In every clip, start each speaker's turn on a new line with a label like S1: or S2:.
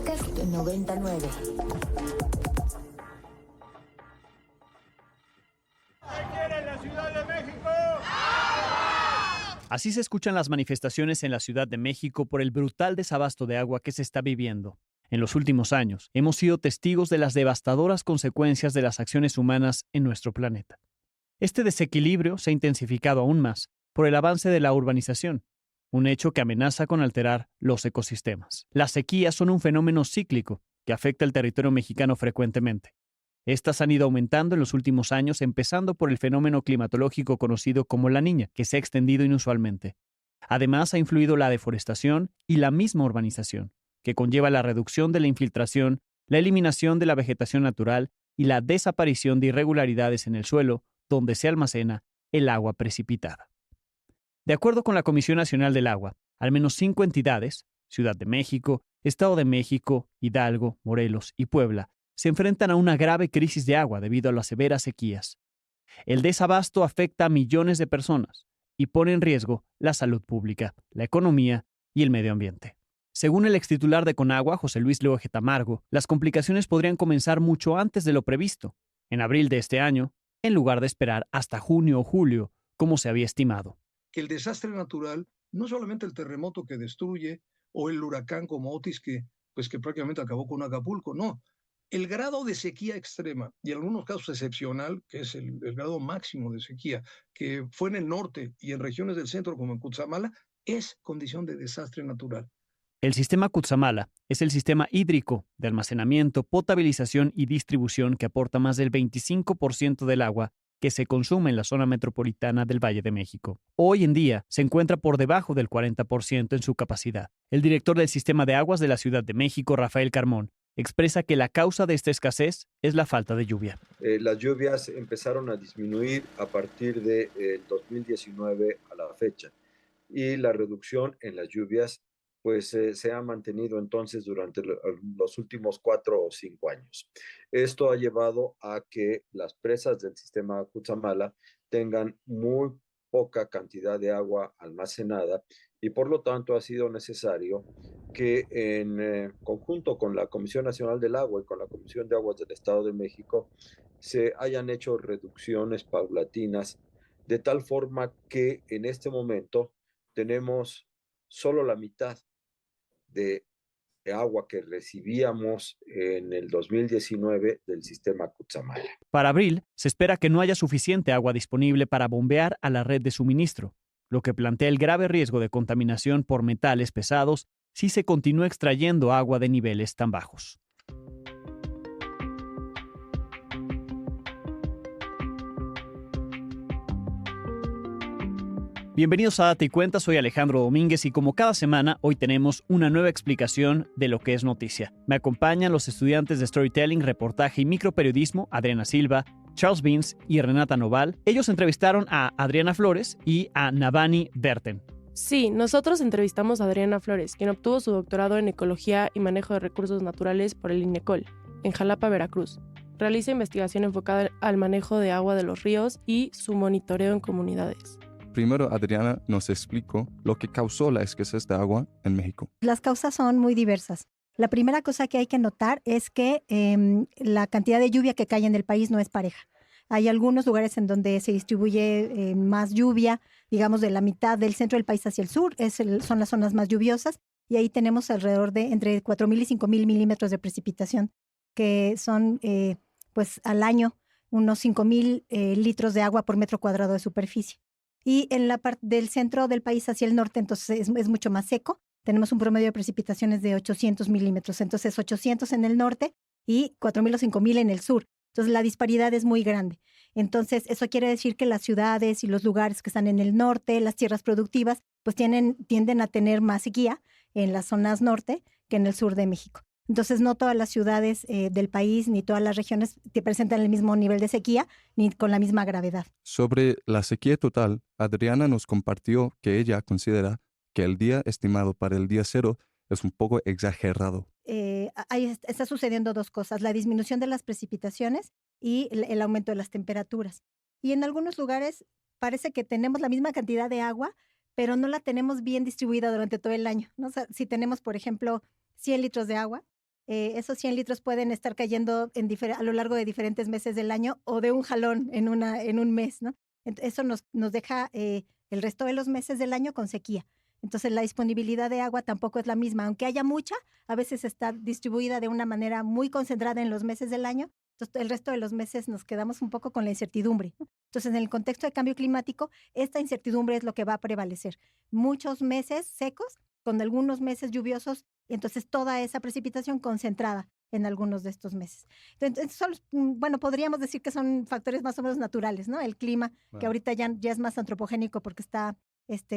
S1: Podcast 99.
S2: Así se escuchan las manifestaciones en la Ciudad de México por el brutal desabasto de agua que se está viviendo. En los últimos años, hemos sido testigos de las devastadoras consecuencias de las acciones humanas en nuestro planeta. Este desequilibrio se ha intensificado aún más por el avance de la urbanización, un hecho que amenaza con alterar los ecosistemas. Las sequías son un fenómeno cíclico que afecta al territorio mexicano frecuentemente. Estas han ido aumentando en los últimos años, empezando por el fenómeno climatológico conocido como la Niña, que se ha extendido inusualmente. Además, ha influido la deforestación y la misma urbanización, que conlleva la reducción de la infiltración, la eliminación de la vegetación natural y la desaparición de irregularidades en el suelo, donde se almacena el agua precipitada. De acuerdo con la Comisión Nacional del Agua, al menos 5 entidades, Ciudad de México, Estado de México, Hidalgo, Morelos y Puebla, se enfrentan a una grave crisis de agua debido a las severas sequías. El desabasto afecta a millones de personas y pone en riesgo la salud pública, la economía y el medio ambiente. Según el extitular de Conagua, José Luis Loge Tamargo, las complicaciones podrían comenzar mucho antes de lo previsto, en abril de este año, en lugar de esperar hasta junio o julio, como se había estimado.
S3: Que el desastre natural, no solamente el terremoto que destruye o el huracán como Otis que prácticamente acabó con Acapulco, no. El grado de sequía extrema, y en algunos casos excepcional, que es el grado máximo de sequía, que fue en el norte y en regiones del centro como en Cutzamala, es condición de desastre natural.
S2: El sistema Cutzamala es el sistema hídrico de almacenamiento, potabilización y distribución que aporta más del 25% del agua que se consume en la zona metropolitana del Valle de México. Hoy en día se encuentra por debajo del 40% en su capacidad. El director del Sistema de Aguas de la Ciudad de México, Rafael Carmón, expresa que la causa de esta escasez es la falta de lluvia.
S4: Las lluvias empezaron a disminuir a partir del 2019 a la fecha y la reducción en las lluvias se ha mantenido entonces durante los últimos 4 o 5 años. Esto ha llevado a que las presas del sistema Cutzamala tengan muy poca cantidad de agua almacenada y por lo tanto ha sido necesario que en conjunto con la Comisión Nacional del Agua y con la Comisión de Aguas del Estado de México se hayan hecho reducciones paulatinas de tal forma que en este momento tenemos solo la mitad de agua que recibíamos en el 2019 del sistema Cutzamala.
S2: Para abril, se espera que no haya suficiente agua disponible para bombear a la red de suministro, lo que plantea el grave riesgo de contaminación por metales pesados si se continúa extrayendo agua de niveles tan bajos. Bienvenidos a Date y Cuenta, soy Alejandro Domínguez y como cada semana, hoy tenemos una nueva explicación de lo que es noticia. Me acompañan los estudiantes de Storytelling, Reportaje y Microperiodismo, Adriana Silva, Charles Beans y Renata Noval. Ellos entrevistaron a Adriana Flores y a Navani Berten.
S5: Sí, nosotros entrevistamos a Adriana Flores, quien obtuvo su doctorado en Ecología y Manejo de Recursos Naturales por el INECOL, en Jalapa, Veracruz. Realiza investigación enfocada al manejo de agua de los ríos y su monitoreo en comunidades.
S6: Primero, Adriana nos explicó lo que causó la escasez de agua en México.
S7: Las causas son muy diversas. La primera cosa que hay que notar es que la cantidad de lluvia que cae en el país no es pareja. Hay algunos lugares en donde se distribuye más lluvia, digamos de la mitad del centro del país hacia el sur, son las zonas más lluviosas, y ahí tenemos alrededor de entre 4,000 y 5,000 milímetros de precipitación, que son al año unos 5,000 litros de agua por metro cuadrado de superficie. Y en la parte del centro del país hacia el norte, entonces es mucho más seco. Tenemos un promedio de precipitaciones de 800 milímetros. Entonces 800 en el norte y 4,000 o 5,000 en el sur. Entonces la disparidad es muy grande. Entonces eso quiere decir que las ciudades y los lugares que están en el norte, las tierras productivas, pues tienden a tener más sequía en las zonas norte que en el sur de México. Entonces, no todas las ciudades del país ni todas las regiones te presentan el mismo nivel de sequía ni con la misma gravedad.
S6: Sobre la sequía total, Adriana nos compartió que ella considera que el día estimado para el día cero es un poco exagerado.
S7: Ahí está sucediendo dos cosas, la disminución de las precipitaciones y el aumento de las temperaturas. Y en algunos lugares parece que tenemos la misma cantidad de agua, pero no la tenemos bien distribuida durante todo el año, ¿no? O sea, si tenemos, por ejemplo, 100 litros de agua, Esos 100 litros pueden estar cayendo a lo largo de diferentes meses del año o de un jalón en un mes, ¿no? Eso nos deja el resto de los meses del año con sequía. Entonces la disponibilidad de agua tampoco es la misma. Aunque haya mucha, a veces está distribuida de una manera muy concentrada en los meses del año. Entonces el resto de los meses nos quedamos un poco con la incertidumbre, ¿no? Entonces en el contexto de cambio climático, esta incertidumbre es lo que va a prevalecer. Muchos meses secos con algunos meses lluviosos, y entonces toda esa precipitación concentrada en algunos de estos meses. Entonces, bueno, podríamos decir que son factores más o menos naturales, ¿no? El clima, que ahorita ya es más antropogénico porque está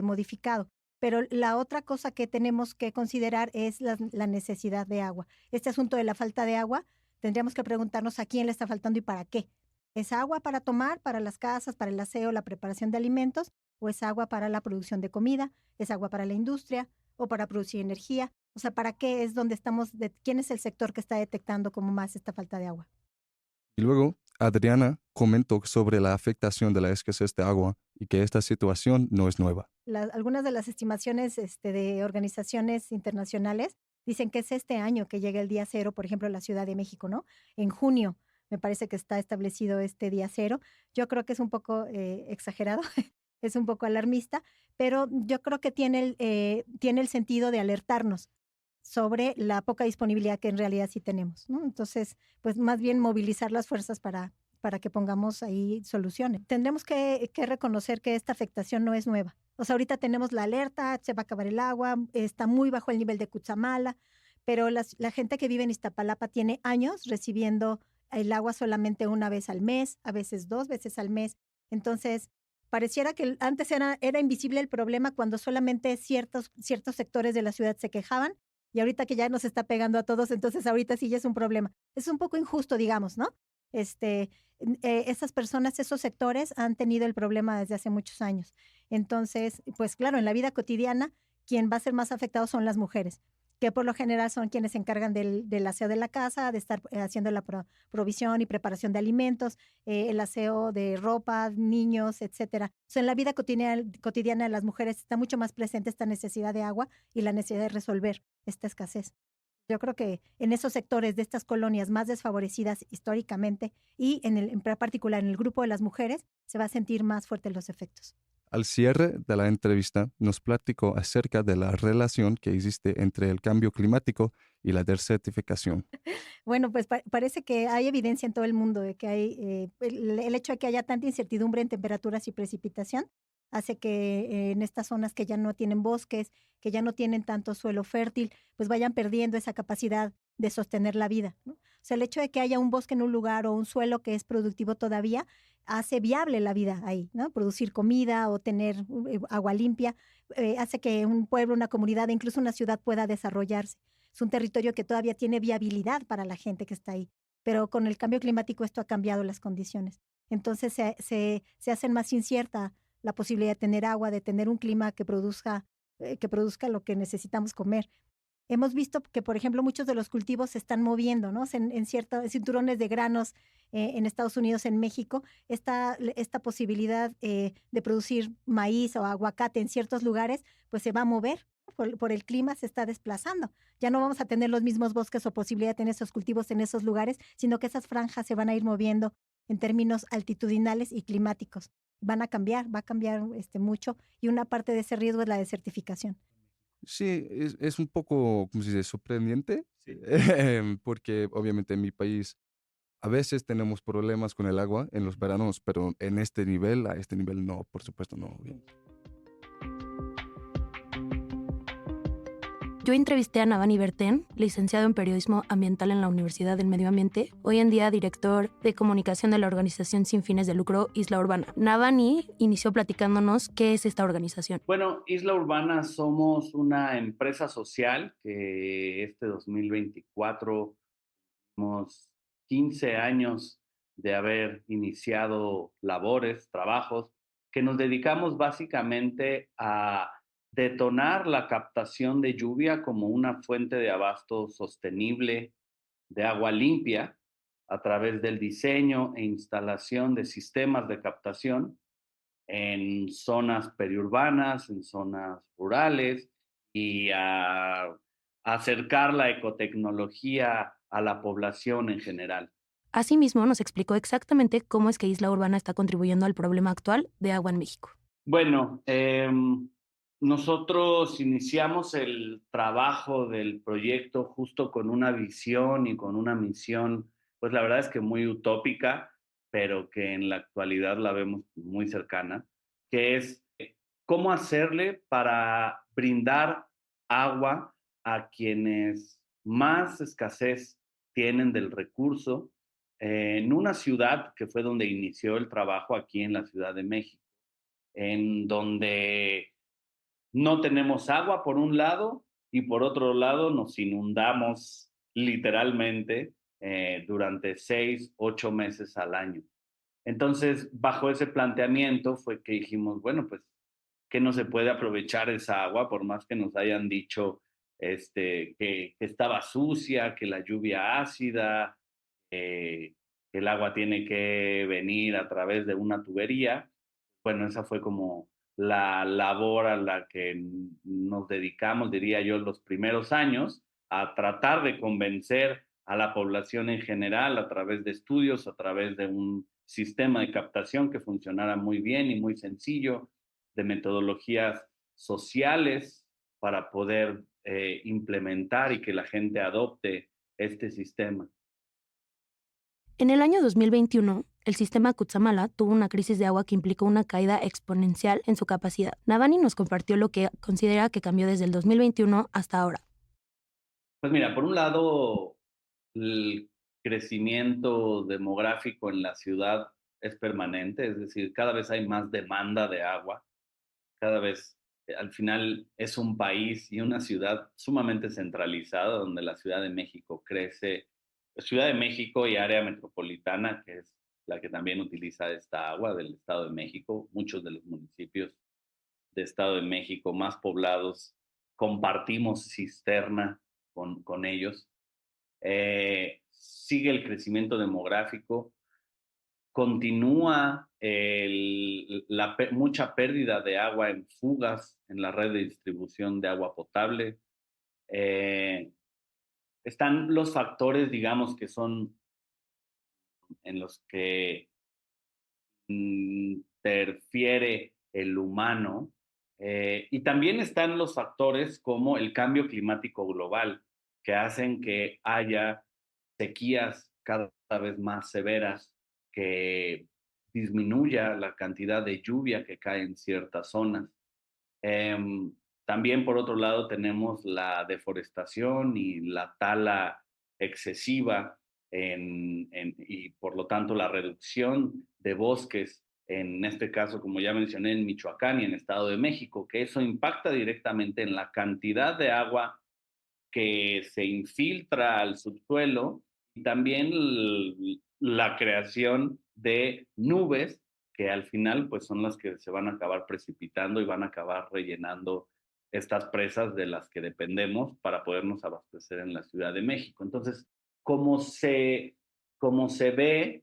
S7: modificado. Pero la otra cosa que tenemos que considerar es la necesidad de agua. Este asunto de la falta de agua, tendríamos que preguntarnos a quién le está faltando y para qué. ¿Es agua para tomar, para las casas, para el aseo, la preparación de alimentos? ¿O es agua para la producción de comida? ¿Es agua para la industria? ¿O para producir energía? O sea, ¿para qué es donde quién es el sector que está detectando como más esta falta de agua?
S6: Y luego, Adriana comentó sobre la afectación de la escasez de agua y que esta situación no es nueva.
S7: Algunas de las estimaciones de organizaciones internacionales dicen que es este año que llega el día cero, por ejemplo, en la Ciudad de México, ¿no? En junio me parece que está establecido este día cero. Yo creo que es un poco exagerado, es un poco alarmista, pero yo creo que tiene el sentido de alertarnos sobre la poca disponibilidad que en realidad sí tenemos, ¿no? Entonces, pues más bien movilizar las fuerzas para que pongamos ahí soluciones. Tendremos que reconocer que esta afectación no es nueva. O sea, ahorita tenemos la alerta, se va a acabar el agua, está muy bajo el nivel de Cutzamala, pero la gente que vive en Iztapalapa tiene años recibiendo el agua solamente una vez al mes, a veces 2 veces al mes. Entonces, pareciera que antes era invisible el problema cuando solamente ciertos sectores de la ciudad se quejaban, y ahorita que ya nos está pegando a todos, entonces ahorita sí ya es un problema. Es un poco injusto, digamos, ¿no? Esas personas, esos sectores han tenido el problema desde hace muchos años. Entonces, pues claro, en la vida cotidiana, quien va a ser más afectado son las mujeres, que por lo general son quienes se encargan del aseo de la casa, de estar haciendo la provisión y preparación de alimentos, el aseo de ropa, niños, etcétera. O sea, en la vida cotidiana de las mujeres está mucho más presente esta necesidad de agua y la necesidad de resolver esta escasez. Yo creo que en esos sectores de estas colonias más desfavorecidas históricamente y en particular en el grupo de las mujeres, se va a sentir más fuertes los efectos.
S6: Al cierre de la entrevista, nos platicó acerca de la relación que existe entre el cambio climático y la desertificación.
S7: Bueno, pues parece que hay evidencia en todo el mundo de que hay el hecho de que haya tanta incertidumbre en temperaturas y precipitación hace que en estas zonas que ya no tienen bosques, que ya no tienen tanto suelo fértil, pues vayan perdiendo esa capacidad de sostener la vida, ¿no? O sea, el hecho de que haya un bosque en un lugar o un suelo que es productivo todavía hace viable la vida ahí, ¿no? Producir comida o tener agua limpia hace que un pueblo, una comunidad, incluso una ciudad pueda desarrollarse. Es un territorio que todavía tiene viabilidad para la gente que está ahí, pero con el cambio climático esto ha cambiado las condiciones. Entonces se hacen más incierta la posibilidad de tener agua, de tener un clima que produzca lo que necesitamos comer. Hemos visto que, por ejemplo, muchos de los cultivos se están moviendo, ¿no? En ciertos cinturones de granos en Estados Unidos, en México, esta posibilidad de producir maíz o aguacate en ciertos lugares, pues se va a mover. Por el clima se está desplazando. Ya no vamos a tener los mismos bosques o posibilidad de tener esos cultivos en esos lugares, sino que esas franjas se van a ir moviendo en términos altitudinales y climáticos. Va a cambiar mucho, y una parte de ese riesgo es la desertificación.
S6: Sí, es un poco, ¿cómo se dice?, sorprendente,
S2: Sí.
S6: porque obviamente en mi país a veces tenemos problemas con el agua en los veranos, pero a este nivel no, por supuesto no.
S1: Yo entrevisté a Navani Berten, licenciado en Periodismo Ambiental en la Universidad del Medio Ambiente, hoy en día director de comunicación de la organización sin fines de lucro Isla Urbana. Navani inició platicándonos qué es esta organización.
S8: Bueno, Isla Urbana somos una empresa social que este 2024 tenemos 15 años de haber iniciado labores, trabajos, que nos dedicamos básicamente a detonar la captación de lluvia como una fuente de abasto sostenible de agua limpia a través del diseño e instalación de sistemas de captación en zonas periurbanas, en zonas rurales y a acercar la ecotecnología a la población en general.
S1: Asimismo, nos explicó exactamente cómo es que Isla Urbana está contribuyendo al problema actual de agua en México.
S8: Bueno, nosotros iniciamos el trabajo del proyecto justo con una visión y con una misión, pues la verdad es que muy utópica, pero que en la actualidad la vemos muy cercana, que es cómo hacerle para brindar agua a quienes más escasez tienen del recurso en una ciudad que fue donde inició el trabajo aquí en la Ciudad de México, en donde no tenemos agua por un lado y por otro lado nos inundamos literalmente durante 6, 8 meses al año. Entonces, bajo ese planteamiento fue que dijimos, bueno, pues, que no se puede aprovechar esa agua, por más que nos hayan dicho que estaba sucia, que la lluvia ácida, que el agua tiene que venir a través de una tubería. Bueno, esa fue como la labor a la que nos dedicamos, diría yo, los primeros años, a tratar de convencer a la población en general a través de estudios, a través de un sistema de captación que funcionara muy bien y muy sencillo, de metodologías sociales para poder implementar y que la gente adopte este sistema.
S1: En el año 2021, el sistema Cutzamala tuvo una crisis de agua que implicó una caída exponencial en su capacidad. Navani nos compartió lo que considera que cambió desde el 2021 hasta ahora.
S8: Pues mira, por un lado, el crecimiento demográfico en la ciudad es permanente, es decir, cada vez hay más demanda de agua, cada vez, al final es un país y una ciudad sumamente centralizada, donde la Ciudad de México crece, Ciudad de México y área metropolitana, que es la que también utiliza esta agua del Estado de México. Muchos de los municipios del Estado de México más poblados compartimos cisterna con ellos. Sigue el crecimiento demográfico, continúa mucha pérdida de agua en fugas en la red de distribución de agua potable. Están los factores, digamos, que son en los que interfiere el humano, y también están los factores como el cambio climático global, que hacen que haya sequías cada vez más severas, que disminuya la cantidad de lluvia que cae en ciertas zonas. También, por otro lado, tenemos la deforestación y la tala excesiva y, por lo tanto, la reducción de bosques, en este caso, como ya mencioné, en Michoacán y en Estado de México, que eso impacta directamente en la cantidad de agua que se infiltra al subsuelo y también la creación de nubes que al final pues son las que se van a acabar precipitando y van a acabar rellenando estas presas de las que dependemos para podernos abastecer en la Ciudad de México. Entonces, como se ve,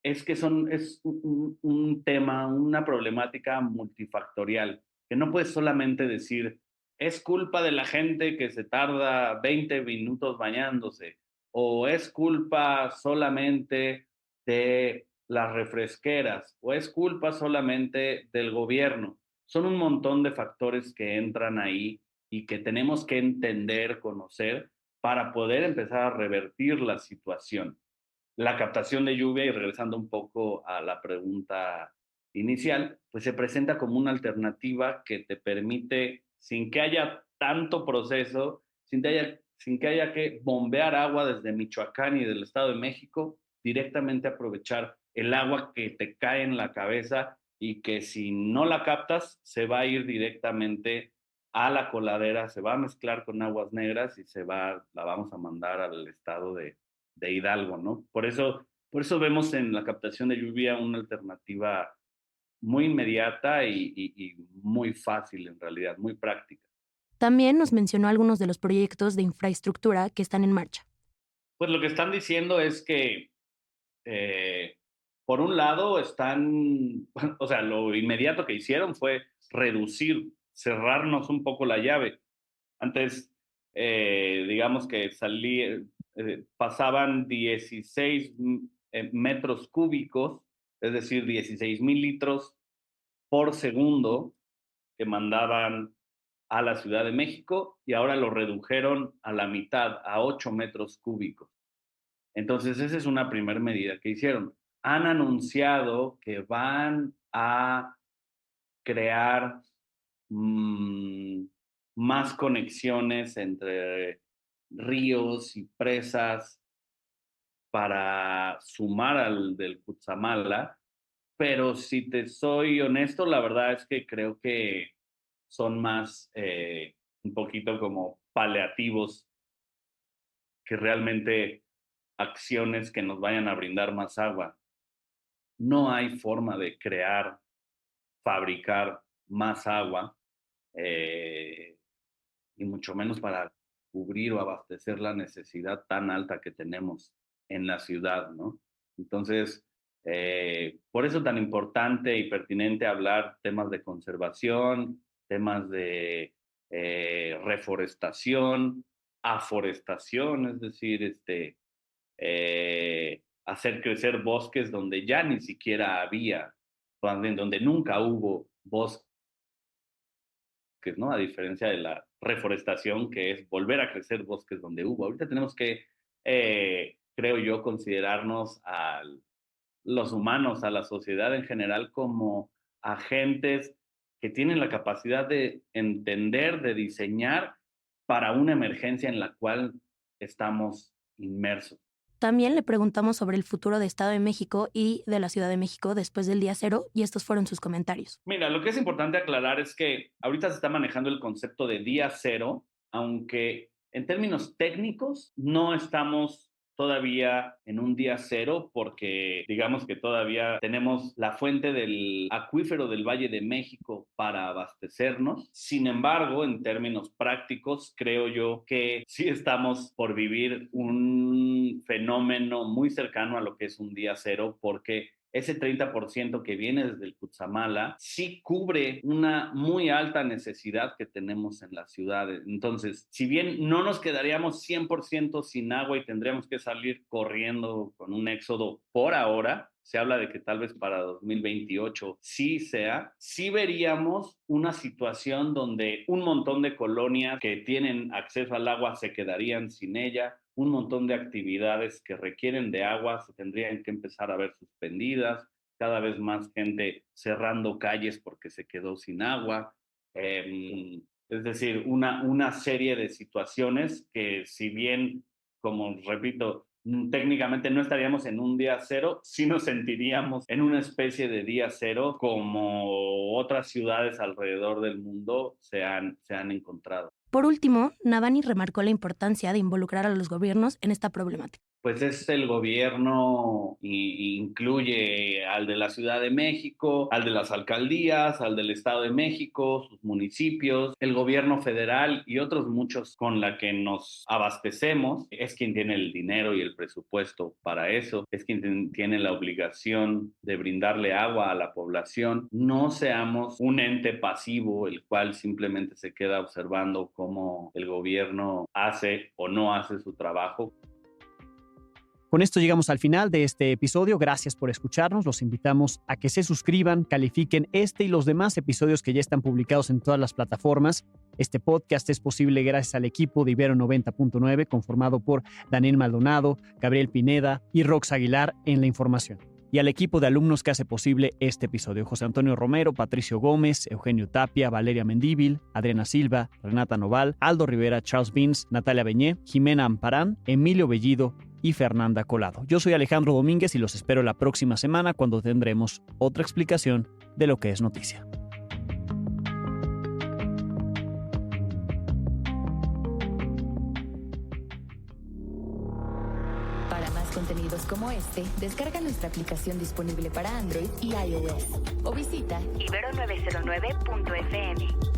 S8: es que es un tema, una problemática multifactorial, que no puedes solamente decir, es culpa de la gente que se tarda 20 minutos bañándose, o es culpa solamente de las refresqueras, o es culpa solamente del gobierno. Son un montón de factores que entran ahí y que tenemos que entender, conocer, para poder empezar a revertir la situación. La captación de lluvia, y regresando un poco a la pregunta inicial, pues se presenta como una alternativa que te permite, sin que haya tanto proceso, sin que haya que bombear agua desde Michoacán y del Estado de México, directamente aprovechar el agua que te cae en la cabeza y que si no la captas, se va a ir directamente a la coladera, se va a mezclar con aguas negras y la vamos a mandar al estado de Hidalgo, ¿no? Por eso vemos en la captación de lluvia una alternativa muy inmediata y muy fácil en realidad, muy práctica.
S1: También nos mencionó algunos de los proyectos de infraestructura que están en marcha.
S8: Pues lo que están diciendo es que, por un lado, o sea, lo inmediato que hicieron fue cerrarnos un poco la llave. Antes digamos que pasaban 16 metros cúbicos, es decir, 16,000 litros por segundo que mandaban a la Ciudad de México, y ahora lo redujeron a la mitad, a 8 metros cúbicos. Entonces, esa es una primera medida que hicieron. Han anunciado que van a crear más conexiones entre ríos y presas para sumar al del Cutzamala, pero si te soy honesto, la verdad es que creo que son más un poquito como paliativos que realmente acciones que nos vayan a brindar más agua. No hay forma de fabricar más agua, y mucho menos para cubrir o abastecer la necesidad tan alta que tenemos en la ciudad, ¿no? Entonces, por eso tan importante y pertinente hablar temas de conservación, temas de reforestación, aforestación, es decir, hacer crecer bosques donde ya ni siquiera había, donde nunca hubo bosques, ¿no? A diferencia de la reforestación, que es volver a crecer bosques donde hubo. Ahorita tenemos que, creo yo, considerarnos a los humanos, a la sociedad en general, como agentes que tienen la capacidad de entender, de diseñar para una emergencia en la cual estamos inmersos.
S1: También le preguntamos sobre el futuro de Estado de México y de la Ciudad de México después del día cero, y estos fueron sus comentarios.
S8: Mira, lo que es importante aclarar es que ahorita se está manejando el concepto de día cero, aunque en términos técnicos no estamos todavía en un día cero, porque digamos que todavía tenemos la fuente del acuífero del Valle de México para abastecernos. Sin embargo, en términos prácticos, creo yo que sí estamos por vivir un fenómeno muy cercano a lo que es un día cero, porque ese 30% que viene desde el Cutzamala sí cubre una muy alta necesidad que tenemos en las ciudades. Entonces, si bien no nos quedaríamos 100% sin agua y tendríamos que salir corriendo con un éxodo por ahora, se habla de que tal vez para 2028 sí veríamos una situación donde un montón de colonias que tienen acceso al agua se quedarían sin ella, un montón de actividades que requieren de agua se tendrían que empezar a ver suspendidas, cada vez más gente cerrando calles porque se quedó sin agua, es decir, una serie de situaciones que, si bien, como repito, técnicamente no estaríamos en un día cero, sí nos sentiríamos en una especie de día cero como otras ciudades alrededor del mundo se han encontrado.
S1: Por último, Navani remarcó la importancia de involucrar a los gobiernos en esta problemática.
S8: Pues es el gobierno, incluye al de la Ciudad de México, al de las alcaldías, al del Estado de México, sus municipios, el gobierno federal y otros muchos con la que nos abastecemos. Es quien tiene el dinero y el presupuesto para eso, es quien tiene la obligación de brindarle agua a la población. No seamos un ente pasivo, el cual simplemente se queda observando cómo el gobierno hace o no hace su trabajo.
S2: Con esto llegamos al final de este episodio. Gracias por escucharnos. Los invitamos a que se suscriban, califiquen este y los demás episodios que ya están publicados en todas las plataformas. Este podcast es posible gracias al equipo de Ibero 90.9, conformado por Daniel Maldonado, Gabriel Pineda y Rox Aguilar en la información. Y al equipo de alumnos que hace posible este episodio: José Antonio Romero, Patricio Gómez, Eugenio Tapia, Valeria Mendívil, Adriana Silva, Renata Noval, Aldo Rivera, Charles Beans, Natalia Beñé, Jimena Amparán, Emilio Bellido y Fernanda Colado. Yo soy Alejandro Domínguez y los espero la próxima semana, cuando tendremos otra explicación de lo que es noticia.
S9: Para más contenidos como este, descarga nuestra aplicación disponible para Android y iOS o visita ibero909.fm.